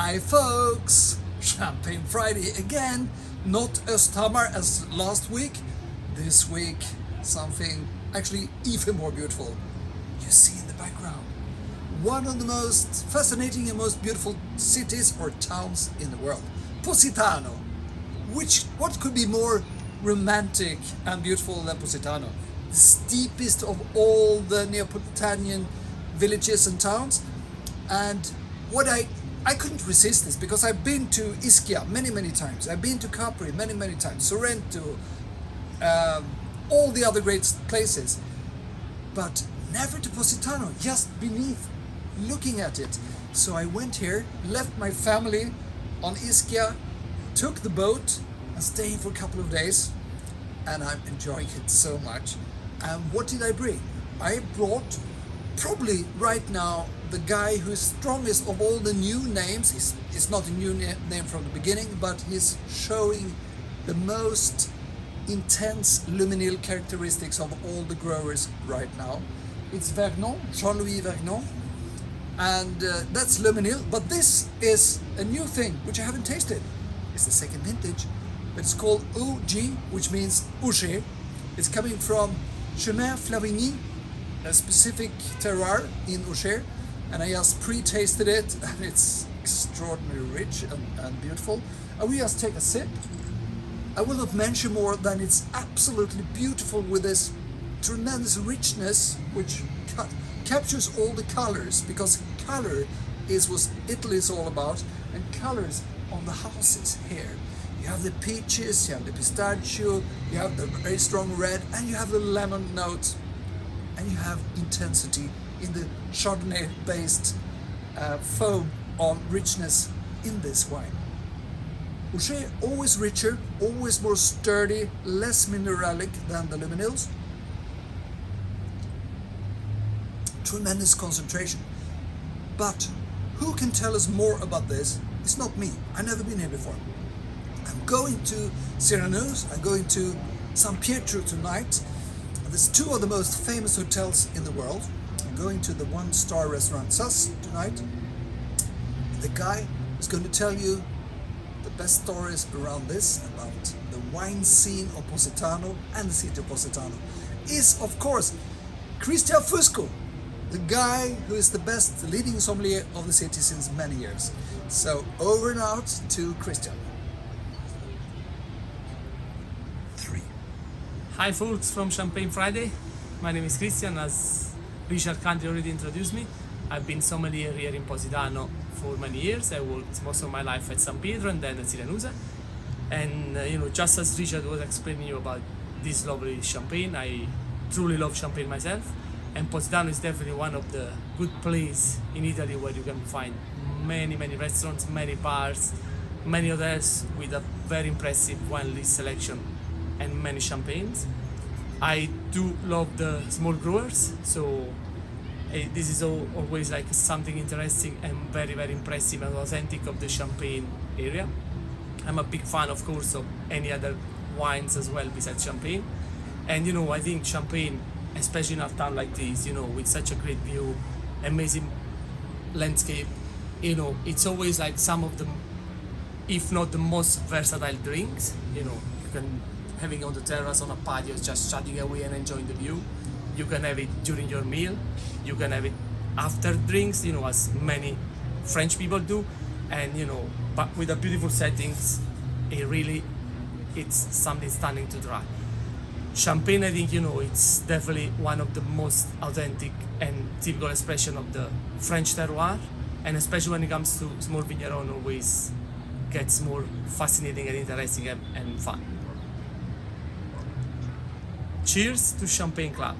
Hi folks! Champagne Friday again, not Östhammar as last week. This week something actually even more beautiful. You see in the background one of the most fascinating and most beautiful cities or towns in the world, Positano. What could be more romantic and beautiful than Positano? The steepest of all the Neapolitan villages and towns. And what I couldn't resist this because I've been to Ischia many times. I've been to Capri many times, Sorrento, all the other great places, but never to Positano, just beneath, looking at it. So I went here, left my family on Ischia, took the boat and stayed for a couple of days, and I'm enjoying it so much. And what did I bring? I brought probably right now the guy who is strongest of all the new names. He's not a new name from the beginning, but he's showing the most intense luminil characteristics of all the growers right now. It's Vergnon, Jean-Louis Vergnon, and that's luminil. But this is a new thing which I haven't tasted. It's the second vintage, but it's called OG, which means Auger. It's coming from Chemin Flavigny, a specific terroir in Auger, and I just pre-tasted it, and it's extraordinarily rich and beautiful. I will just take a sip. I will not mention more than it's absolutely beautiful with this tremendous richness which captures all the colors, because color is what Italy is all about, and colors on the houses here. You have the peaches, you have the pistachio, you have the very strong red, and you have the lemon note, and you have intensity in the Chardonnay-based foam on richness in this wine. Auger, always richer, always more sturdy, less mineralic than the luminils. Tremendous concentration. But who can tell us more about this? It's not me. I've never been here before. I'm going to Syracuse, I'm going to San Pietro tonight. There's two of the most famous hotels in the world. I'm going to the one-star restaurant Sus tonight. The guy is going to tell you the best stories around this, about the wine scene of Positano and the city of Positano, is of course Christian Fusco, the guy who is the best leading sommelier of the city since many years. So over and out to Christian. Hi folks from Champagne Friday. My name is Christian, as Richard Country already introduced me. I've been sommelier here in Positano for many years. I worked most of my life at San Pietro and then at Syracuse. And just as Richard was explaining you about this lovely champagne, I truly love champagne myself. And Positano is definitely one of the good places in Italy where you can find many restaurants, many bars, many hotels with a very impressive wine list selection and many champagnes. I do love the small growers, so this is always like something interesting and very impressive and authentic of the Champagne area. I'm a big fan, of course, of any other wines as well besides Champagne. And I think Champagne, especially in a town like this, with such a great view, amazing landscape, it's always like some of the, if not the most versatile drinks. You can having on the terrace on a patio, just chatting away and enjoying the view. You can have it during your meal. You can have it after drinks, as many French people do. And but with the beautiful settings, it's something stunning to try. Champagne, I think, it's definitely one of the most authentic and typical expression of the French terroir. And especially when it comes to small vigneron, always gets more fascinating and interesting and fun. Cheers to Champagne Club.